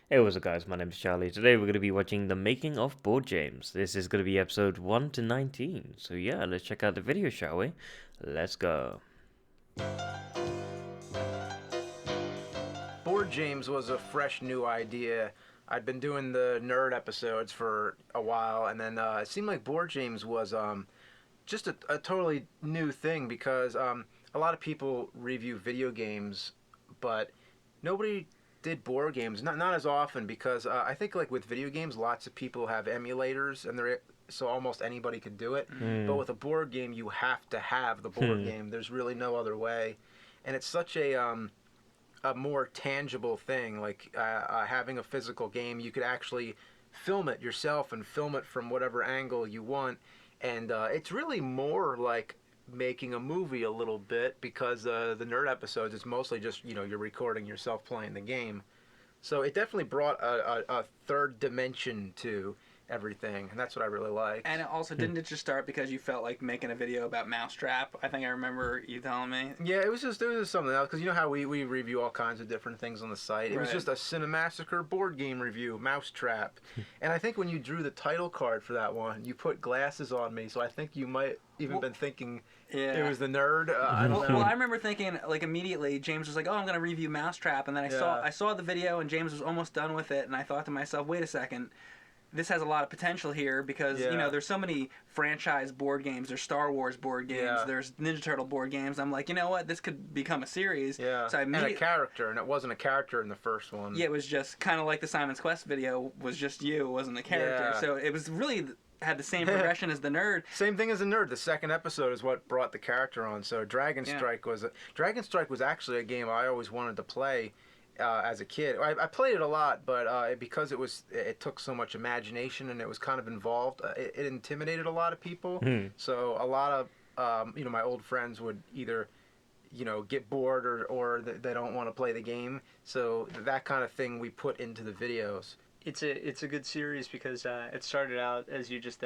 Hey, what's up, guys? My name is Charlie. Today we're going to be watching the making of Board Games. This is going to be episode 1 to 19. So, yeah, let's check out the video, shall we? Let's go. Board James was a fresh new idea. I'd been doing the nerd episodes for a while, and then it seemed like Board James was just a totally new thing because a lot of people review video games, but nobody did board games. Not as often because I think like with video games, lots of people have emulators, and they're so almost anybody could do it. But with a board game, you have to have the board game. There's really no other way, and it's such a more tangible thing. Like having a physical game, you could actually film it yourself and film it from whatever angle you want. And it's really more like making a movie a little bit because the nerd episodes, it's mostly just, you're recording yourself playing the game. So it definitely brought a third dimension to everything, and that's what I really like. And it also, didn't it just start because you felt like making a video about Mousetrap? I think I remember you telling me. Yeah, it was just something else, because you know how we review all kinds of different things on the site. It was Right. just a Cinemassacre board game review, Mousetrap. And I think when you drew the title card for that one, you put glasses on me, so I think you might even been thinking Yeah. it was the nerd. I don't know. Well, I remember thinking, like, immediately, James was like, "Oh, I'm gonna review Mousetrap," and then Yeah. I saw the video, and James was almost done with it, and I thought to myself, "Wait a second, this has a lot of potential here because Yeah. there's so many franchise board games. There's Star Wars board games. Yeah. There's Ninja Turtle board games. I'm like, you know what? This could become a series." Yeah, So I and a immediately, character, and it wasn't a character in the first one. yeah, it was just kind of like the Simon's Quest video was just you, it wasn't the character. Yeah. So it was really had the same progression as the nerd. Same thing as a nerd. The second episode is what brought the character on. So Dragon Yeah. Strike was actually a game I always wanted to play as a kid. I played it a lot, but because it took so much imagination and it was kind of involved, it intimidated a lot of people. So a lot of my old friends would either get bored or they don't want to play the game. So that kind of thing we put into the videos. It's a good series because it started out as you just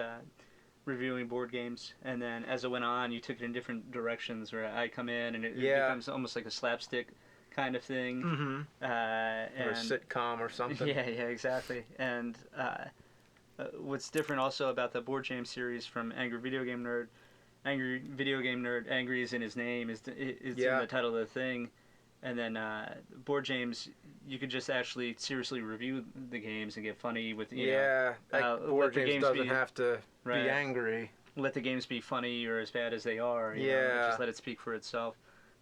reviewing board games, and then as it went on, you took it in different directions. Where I come in, and it becomes almost like a slapstick kind of thing, Mm-hmm. and Or a sitcom or something. yeah, exactly. And what's different also about the board game series from Angry Video Game Nerd, Angry is in his name, is in the title of the thing. And then board games, you could just actually seriously review the games and get funny with Board James doesn't have to Right. be angry. let the games be funny or as bad as they are. Just let it speak for itself.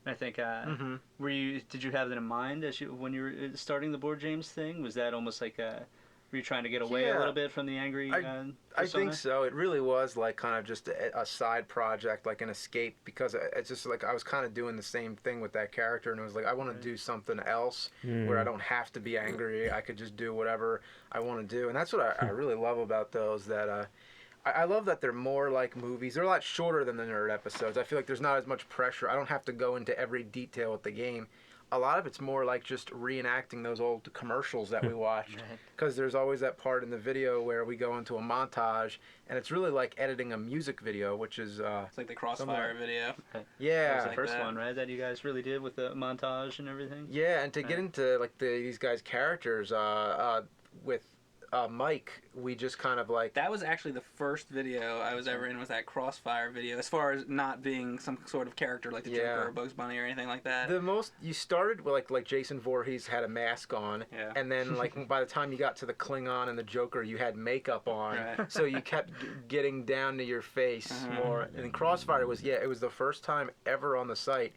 And I think did you have that in mind when you were starting the board games thing? Was that almost like were you trying to get away a little bit from the angry? I think so. It really was like kind of just a side project, like an escape, because it's just like I was kind of doing the same thing with that character, and it was like I want to do something else where I don't have to be angry. I could just do whatever I want to do, and that's what I really love about those. That I love that they're more like movies. They're a lot shorter than the nerd episodes. I feel like there's not as much pressure. I don't have to go into every detail with the game. A lot of it's more like just reenacting those old commercials that we watched, because there's always that part in the video where we go into a montage, and it's really like editing a music video, which is It's like the Crossfire video. That was yeah, the like first that. one, right? That you guys really did with the montage and everything. yeah, and to get into like these guys' characters with Mike, we just kind of like That was actually the first video I was ever in, was that Crossfire video, as far as not being some sort of character like the Yeah. Joker or Bugs Bunny or anything like that. the most you started with like Jason Voorhees had a mask on, Yeah. and then like by the time you got to the Klingon and the Joker, you had makeup on, Right. so you kept getting down to your face more. And then Crossfire was it was the first time ever on the site.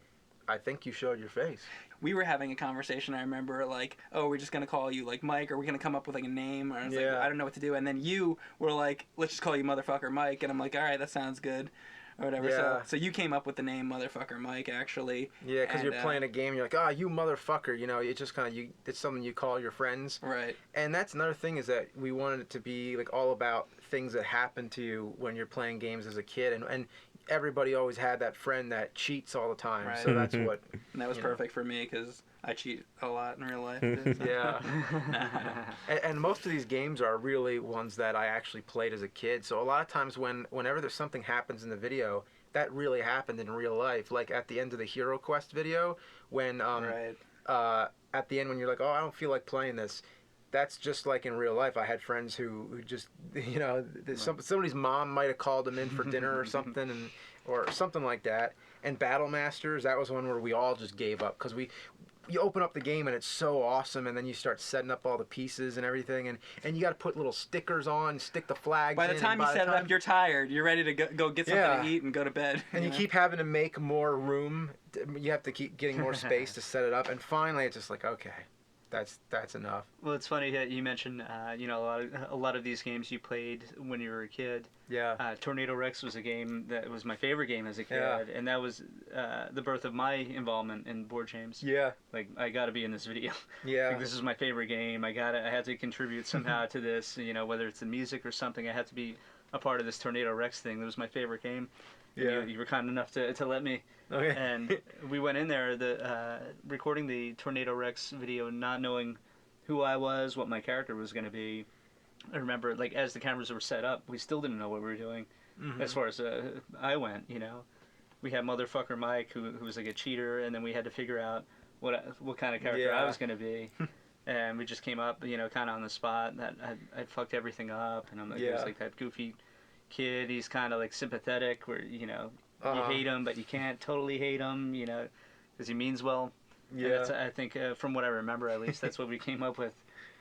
I think you showed your face. We were having a conversation, I remember, like, oh, we're just going to call you, like, Mike, or we're going to come up with, like, a name, or I was like, Yeah. I don't know what to do, and then you were like, let's just call you Motherfucker Mike, and I'm like, all right, that sounds good, or whatever. Yeah. So you came up with the name Motherfucker Mike, actually. Yeah, because And, you're playing a game, you're like, you motherfucker, it's just kind of it's something you call your friends. Right. And that's another thing, is that we wanted it to be like all about things that happen to you when you're playing games as a kid, and everybody always had that friend that cheats all the time. Right. So that's what. And that was You know. perfect for me, because I cheat a lot in real life. Too, so. Yeah. And most of these games are really ones that I actually played as a kid. So a lot of times whenever there's something happens in the video, that really happened in real life. Like at the end of the Hero Quest video, when Right. at the end when you're like, I don't feel like playing this, that's just like in real life. I had friends who just, you know, somebody's mom might have called them in for dinner or something, or something like that. And Battle Masters, that was one where we all just gave up because you open up the game and it's so awesome, and then you start setting up all the pieces and everything, and you got to put little stickers on, stick the flags in. By the time you set it up, you're tired. You're ready to go get something to eat and go to bed. And you keep having to make more room. You have to keep getting more space to set it up, and finally it's just like, okay, that's enough. Well, it's funny that you mentioned, you know, a lot of these games you played when you were a kid. Yeah. Tornado Rex was a game that was my favorite game as a kid, Yeah. and that was the birth of my involvement in board games. Yeah. Like, I got to be in this video. Yeah. Like, this is my favorite game. I had to contribute somehow to this. You know, whether it's the music or something, I had to be a part of this Tornado Rex thing. That was my favorite game. Yeah. You were kind enough to let me. Okay. And we went in there, recording the Tornado Rex video, not knowing who I was, what my character was going to be. I remember, like, as the cameras were set up, we still didn't know what we were doing. Mm-hmm. As far as I went, you know, we had Motherfucker Mike, who was like a cheater, and then we had to figure out what kind of character I was going to be. And we just came up, you know, kind of on the spot. That I'd fucked everything up, and I'm like, there's like that goofy kid. He's kind of like sympathetic, where, you know, you hate him, but you can't totally hate him, you know, because he means well. Yeah. And that's, I think, from what I remember, at least, that's what we came up with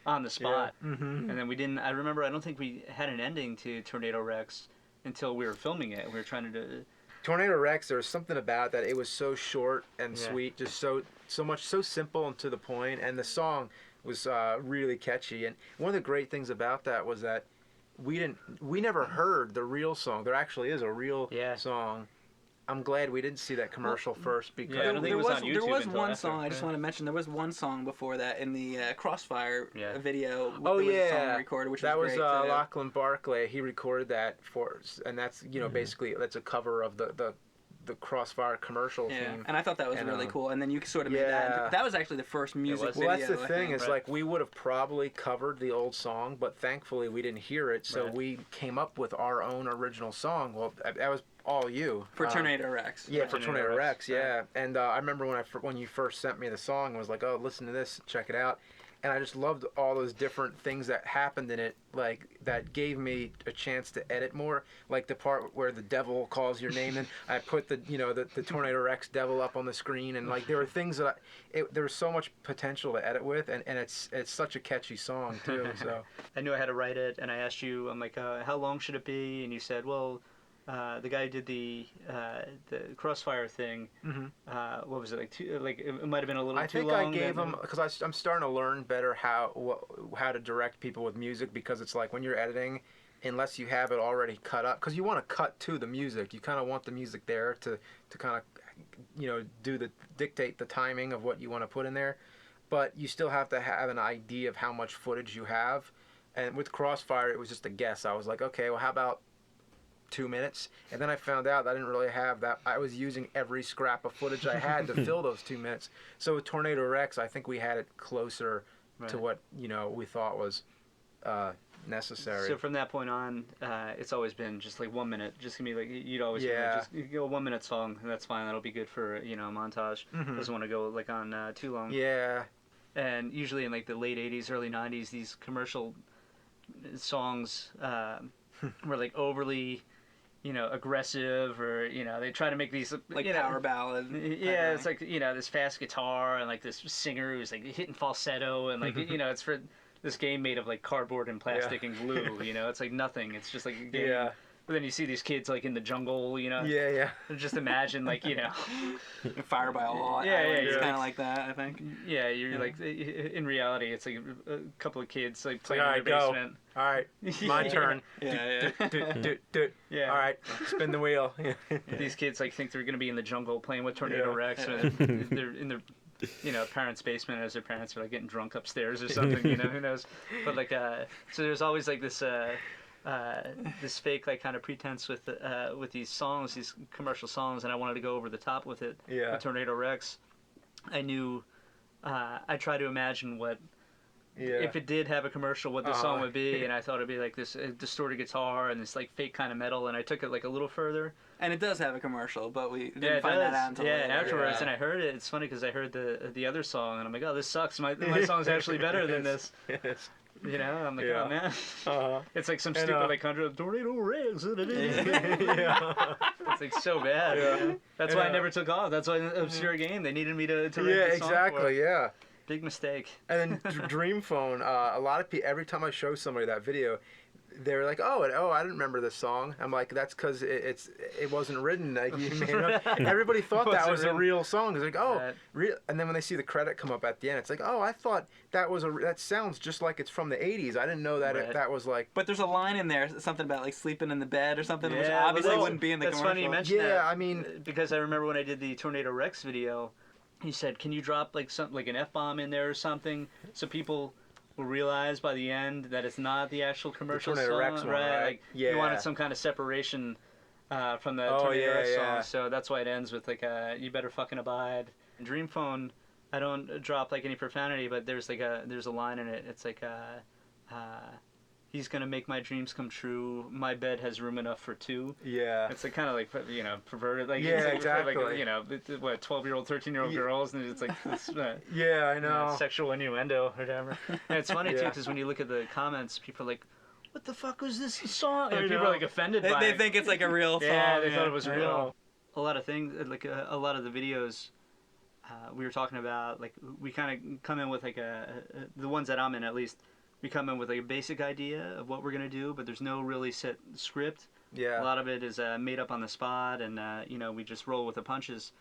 on the spot. Yeah. Mm-hmm. And then we didn't. I remember. I don't think we had an ending to Tornado Rex until we were filming it. We were trying to do. Tornado Rex, there was something about that. It was so short and sweet, just so much, so simple and to the point, and the song was really catchy. And one of the great things about that was that we never heard the real song. There actually is a real song. I'm glad we didn't see that commercial first, because I don't think it was on YouTube there was until one after. song I just want to mention. There was one song before that in the Crossfire video. Oh, there was yeah, a song recorded, which that was was great, too. Lachlan Barclay. He recorded that for us, and that's, you know, basically that's a cover of the Crossfire commercial theme. And I thought that was really cool. And then you sort of made that. That was actually the first music video. Well, that's the thing. I Is like we would have probably covered the old song, but thankfully we didn't hear it, so we came up with our own original song. Well, that was all you for Tornado Rex. Yeah, for Tornado Rex. Yeah, and I remember when you first sent me the song, I was like, oh, listen to this, check it out. And I just loved all those different things that happened in it, like that gave me a chance to edit more. Like the part where the devil calls your name, and I put the Tornado Rex devil up on the screen, and like there were things that there was so much potential to edit with, and it's such a catchy song too. So I knew I had to write it, and I asked you, I'm like, how long should it be? And you said, well, the guy who did the Crossfire thing, what was it, like it might have been a little too long. I think I gave him, because I'm starting to learn better how to direct people with music, because it's like when you're editing, unless you have it already cut up, because you want to cut to the music, you kind of want the music there to kind of, you know, dictate the timing of what you want to put in there, but you still have to have an idea of how much footage you have. And with Crossfire, it was just a guess. I was like, okay, well, how about 2 minutes? And then I found out that I didn't really have that. I was using every scrap of footage I had to fill those 2 minutes. So with Tornado Rex, I think we had it closer to what, you know, we thought was necessary. So from that point on, it's always been just like 1 minute. Just give me like, you'd always just go a 1 minute song, and that's fine. That'll be good for, you know, a montage. Doesn't want to go like on too long. Yeah. And usually in like the late 80s, early 90s, these commercial songs were like overly, you know, aggressive, or, you know, they try to make these like you power know, ballad. Yeah, it's like, you know, this fast guitar and like this singer who's like hitting falsetto, and like you know, it's for this game made of like cardboard and plastic and glue. You know, it's like nothing. It's just like a game. Yeah. But then you see these kids like in the jungle, you know. Yeah. Just imagine, like, you know, Fire by a Law. It's kind of like that, I think. Yeah, you're like, in reality, it's like a couple of kids like playing in their basement. All right, my turn. Yeah. All right, spin the wheel. These kids like think they're gonna be in the jungle playing with Tornado Rex, and they're in their, you know, parents' basement as their parents are like getting drunk upstairs or something. You know, who knows? But like, so there's always like this. This fake like kind of pretense with these songs, these commercial songs, and I wanted to go over the top with it. Yeah. With Tornado Rex, I knew, I tried to imagine what, if it did have a commercial, what the song would be, and I thought it'd be like this distorted guitar and this like fake kind of metal, and I took it like a little further. And it does have a commercial, but we didn't find that out until later. Afterwards, and I heard it. It's funny because I heard the other song, and I'm like, oh, this sucks. My song's actually better than this. You know, I'm like, Yeah. oh man. Uh-huh. It's like some And, stupid like country tornado Rex. Yeah. It's like so bad. Yeah. You know? That's And, why I never took off. That's why Obscure Game, they needed me to Yeah, write the song for exactly. it. Yeah. Big mistake. And then Dream Phone, a lot of people, every time I show somebody that video, they're like, oh, I didn't remember this song. I'm like, that's because it wasn't written. Like, you made it up. Everybody thought that Wasn't was a written. real song. It's like, oh, Right. real. And then when they see the credit come up at the end, it's like, oh, I thought that sounds just like it's from the 80s. I didn't know that Right. that was like. But there's a line in there, something about like sleeping in the bed or something, which Yeah, obviously well, wouldn't be in the that's commercial. funny you mentioned Yeah, that. I mean- because I remember when I did the Tornado Rex video, he said, "Can you drop like something like an F-bomb in there or something, so people will realize by the end that it's not the actual commercial Tornado song, Rex one, right? Like Yeah. you wanted some kind of separation from the Oh, Tornado yeah, Rex yeah. song, so that's why it ends with like "You better fucking abide." Dream Phone, I don't drop like any profanity, but there's a line in it. It's like he's gonna make my dreams come true. My bed has room enough for two. Yeah. It's like kind of like, you know, perverted. Like, Yeah, it's like, exactly. Like, you know, what 12-year-old, 13-year-old Yeah. girls, and it's like this, Yeah, I know. sexual innuendo or whatever. And it's funny too, Yeah. because when you look at the comments, people are like, "What the fuck was this song?" And I people know. are like offended by They it. think it's like a real song. Yeah, they thought it was I real. know. A lot of things, like a lot of the videos we were talking about, like we kind of come in with like the ones that I'm in at least, we come in with like a basic idea of what we're gonna do, but there's no really set script. Yeah. A lot of it is made up on the spot, and you know, we just roll with the punches.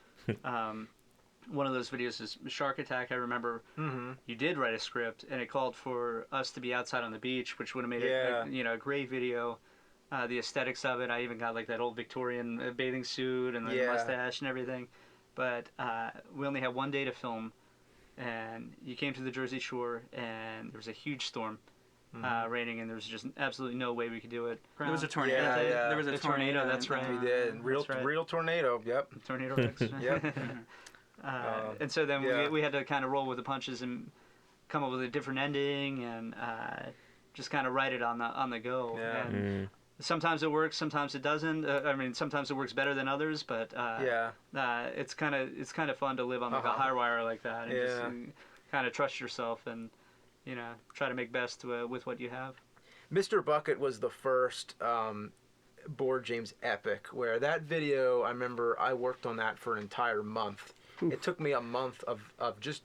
One of those videos is Shark Attack. I remember Mm-hmm. you did write a script, and it called for us to be outside on the beach, which would have made Yeah. it, you know, a great video. The aesthetics of it, I even got like that old Victorian bathing suit and the Yeah. mustache and everything. But we only had one day to film, and you came to the Jersey Shore, and there was a huge storm raining, and there was just absolutely no way we could do it. There was a tornado. Yeah, yeah. There was a The tornado. tornado, that's in- right. We did. Real, That's right. real tornado. Yep. Tornado Rex. Yep. And so then yeah. we had to kind of roll with the punches and come up with a different ending, and just kind of write it on the go. Yeah. And sometimes it works, sometimes it doesn't. I mean, sometimes it works better than others, but Yeah. it's kind of fun to live on like a Uh-huh. high wire like that, and just Yeah. kind of trust yourself and, you know, try to make best with what you have. Mr. Bucket was the first Board James epic, where that video, I remember I worked on that for an entire month. It took me a month of just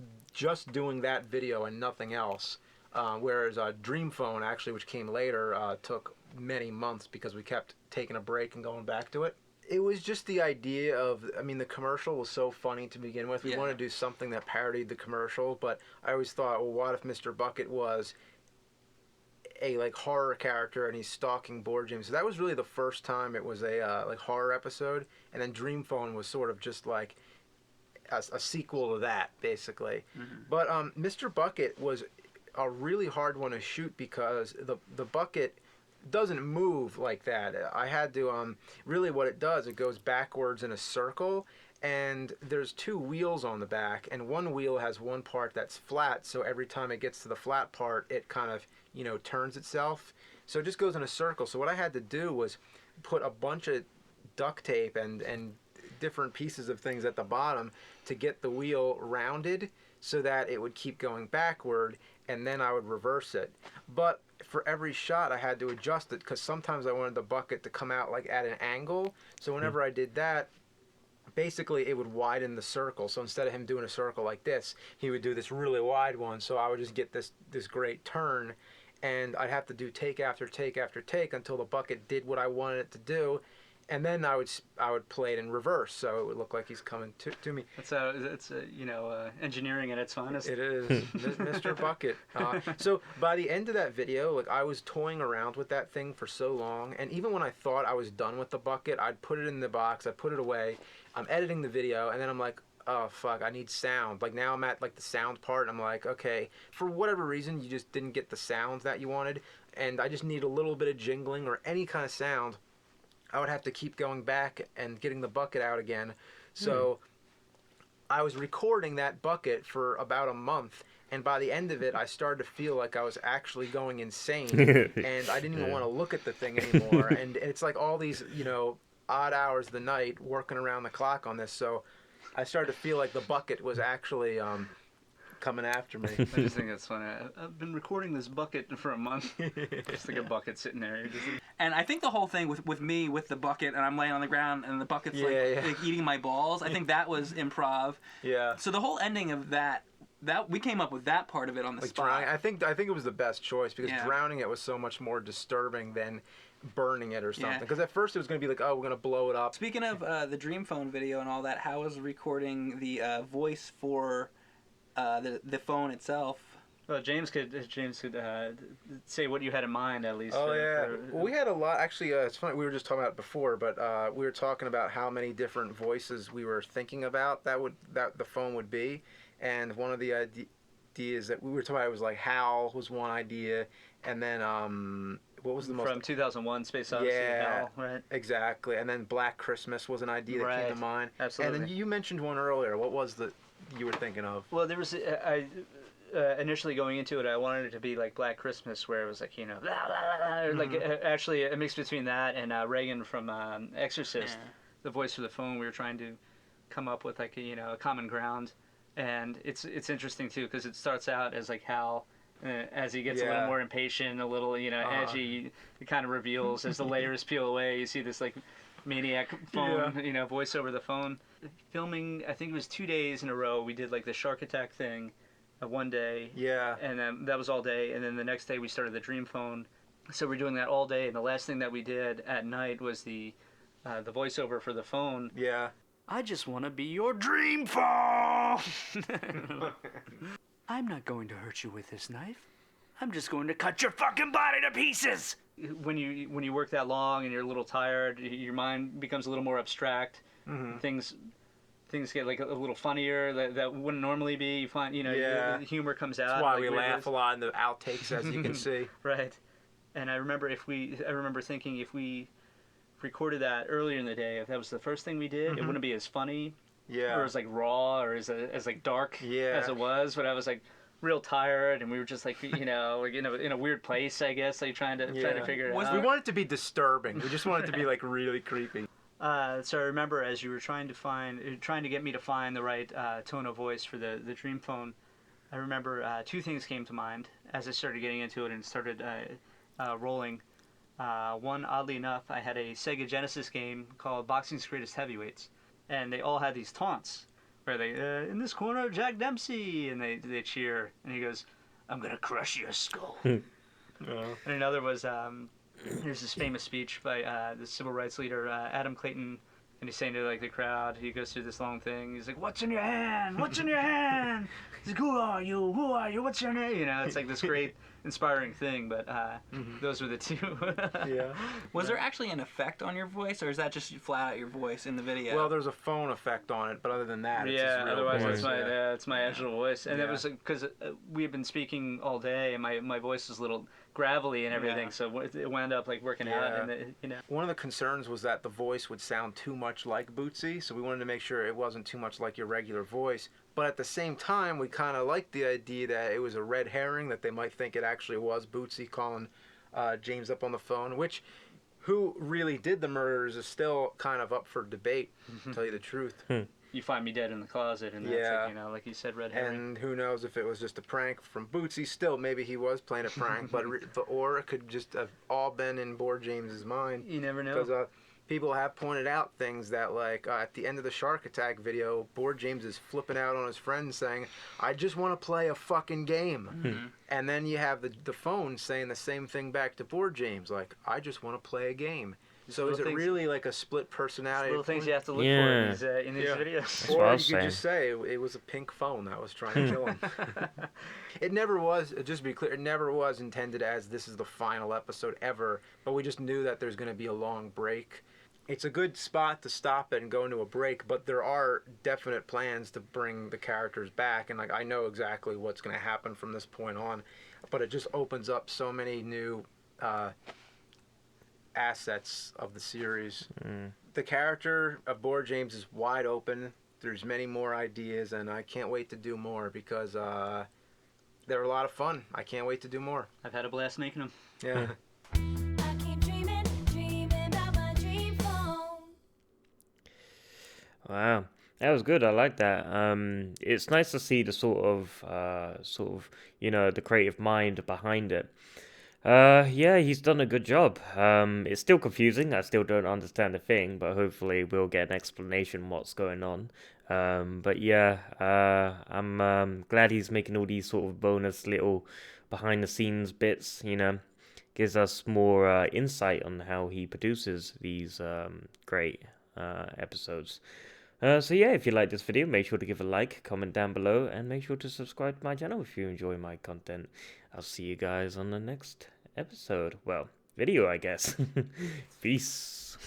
doing that video and nothing else. Whereas Dream Phone, actually, which came later, took many months because we kept taking a break and going back to it. It was just the idea of, I mean, the commercial was so funny to begin with. We Yeah. wanted to do something that parodied the commercial, but I always thought, well, what if Mr. Bucket was a like horror character and he's stalking Board James? So that was really the first time it was a like horror episode, and then Dream Phone was sort of just like a sequel to that, basically. But Mr. Bucket was a really hard one to shoot because the bucket doesn't move like that. I had to really what it does, it goes backwards in a circle, and there's two wheels on the back, and one wheel has one part that's flat, so every time it gets to the flat part it kind of, you know, turns itself, so it just goes in a circle. So what I had to do was put a bunch of duct tape and different pieces of things at the bottom to get the wheel rounded so that it would keep going backward, and then I would reverse it. But for every shot I had to adjust it because sometimes I wanted the bucket to come out like at an angle, so whenever I did that, basically it would widen the circle. So instead of him doing a circle like this, he would do this really wide one, so I would just get this great turn, and I'd have to do take after take after take until the bucket did what I wanted it to do, and then I would play it in reverse so it would look like he's coming to me. It's you know, engineering at its finest. It is Mr. Bucket. So by the end of that video, like, I was toying around with that thing for so long, and even when I thought I was done with the bucket, I'd put it in the box, I'd put it away, I'm editing the video, and then I'm like, oh fuck, I need sound. Like, now I'm at like the sound part, and I'm like, okay, for whatever reason you just didn't get the sound that you wanted, and I just need a little bit of jingling or any kind of sound. I would have to keep going back and getting the bucket out again. So I was recording that bucket for about a month, and by the end of it I started to feel like I was actually going insane, and I didn't even want to look at the thing anymore. And it's like all these, you know, odd hours of the night working around the clock on this, so I started to feel like the bucket was actually coming after me. I just think that's funny. I've been recording this bucket for a month. Just like a bucket sitting there. And I think the whole thing with me with the bucket and I'm laying on the ground and the bucket's like eating my balls. I think that was improv. Yeah. So the whole ending of that we came up with that part of it on the spot. Drowning, I think it was the best choice because drowning it was so much more disturbing than burning it or something. Because at first it was going to be like, oh, we're going to blow it up. Speaking of the Dream Phone video and all that, how was recording the voice for the phone itself? Well, James could say what you had in mind at least. Oh well, we had a lot. Actually, it's funny. We were just talking about it before, but we were talking about how many different voices we were thinking about that the phone would be, and one of the ideas that we were talking about was like Hal was one idea, and then what was the most from 2001 Space Odyssey? Hal, right? Exactly, and then Black Christmas was an idea that came to mind. Absolutely. And then you mentioned one earlier. What was the you were thinking of? Well, there was initially going into it, I wanted it to be like Black Christmas, where it was like, you know, blah, blah, blah, or like actually a mix between that and Reagan from Exorcist, the voice for the phone. We were trying to come up with like a common ground, and it's interesting too because it starts out as like Hal. As he gets a little more impatient, a little edgy, it kind of reveals as the layers peel away. You see this like maniac phone, voice over the phone. Filming, I think it was 2 days in a row. We did like the shark attack thing. One day, and then that was all day, and then the next day we started the Dream Phone, so we're doing that all day, and the last thing that we did at night was the voiceover for the phone. I just want to be your Dream Phone. I'm not going to hurt you with this knife. I'm just going to cut your fucking body to pieces. When you work that long and you're a little tired, your mind becomes a little more abstract. Things get like a little funnier that wouldn't normally be. You find, the humor comes out. That's why like we laugh a lot in the outtakes, as you can see. Right. And I remember thinking if we recorded that earlier in the day, if that was the first thing we did, it wouldn't be as funny. Or as like raw or as like dark as it was. But I was like real tired, and we were just like like in a weird place, I guess, like trying to figure it out. We want it to be disturbing. We just want it to be like really creepy. So I remember as you were trying to get me to find the right tone of voice for the Dream Phone, I remember two things came to mind as I started getting into it and started rolling. One, oddly enough, I had a Sega Genesis game called Boxing's Greatest Heavyweights, and they all had these taunts where they, in this corner, Jack Dempsey, and they cheer, and he goes, "I'm gonna crush your skull." And another was, there's this famous speech by the civil rights leader Adam Clayton, and he's saying to like the crowd, he goes through this long thing. He's like, "What's in your hand? What's in your hand?" He's like, "Who are you? Who are you? What's your name?" It's like this great, inspiring thing. But those were the two. Was there actually an effect on your voice, or is that just flat out your voice in the video? Well, there's a phone effect on it, but other than that, it's just real otherwise voice. it's my actual voice, and it was because we had been speaking all day, and my voice was a little gravelly and everything, so it wound up like working out. And one of the concerns was that the voice would sound too much like Bootsy, so we wanted to make sure it wasn't too much like your regular voice. But at the same time, we kind of liked the idea that it was a red herring, that they might think it actually was Bootsy calling James up on the phone, which who really did the murders is still kind of up for debate, to tell you the truth. You find me dead in the closet, and that's like, like you said, red herring. And who knows if it was just a prank from Bootsy. Still, maybe he was playing a prank, or it could just have all been in Board James's mind. You never know. Because people have pointed out things that, like, at the end of the shark attack video, Board James is flipping out on his friends saying, "I just want to play a fucking game." And then you have the phone saying the same thing back to Board James, like, "I just want to play a game." So is it really like a split personality? Little things you have to look for in these videos. Or you could just say it was a pink phone that was trying to kill him. It never was, just to be clear, it never was intended as this is the final episode ever, but we just knew that there's going to be a long break. It's a good spot to stop it and go into a break, but there are definite plans to bring the characters back, and like I know exactly what's going to happen from this point on, but it just opens up so many new assets of the series. The character of Board James is wide open. There's many more ideas, and I can't wait to do more because they're a lot of fun. I can't wait to do more. I've had a blast making them. Yeah. I keep dreaming about my dream phone. Wow. That was good. I like that. It's nice to see the the creative mind behind it. Yeah, he's done a good job. It's still confusing. I still don't understand a thing, but hopefully we'll get an explanation what's going on. But yeah, I'm glad he's making all these sort of bonus little behind the scenes bits. Gives us more insight on how he produces these great episodes. So yeah, if you like this video, make sure to give a like, comment down below, and make sure to subscribe to my channel if you enjoy my content. I'll see you guys on the next episode. Well, video, I guess. Peace.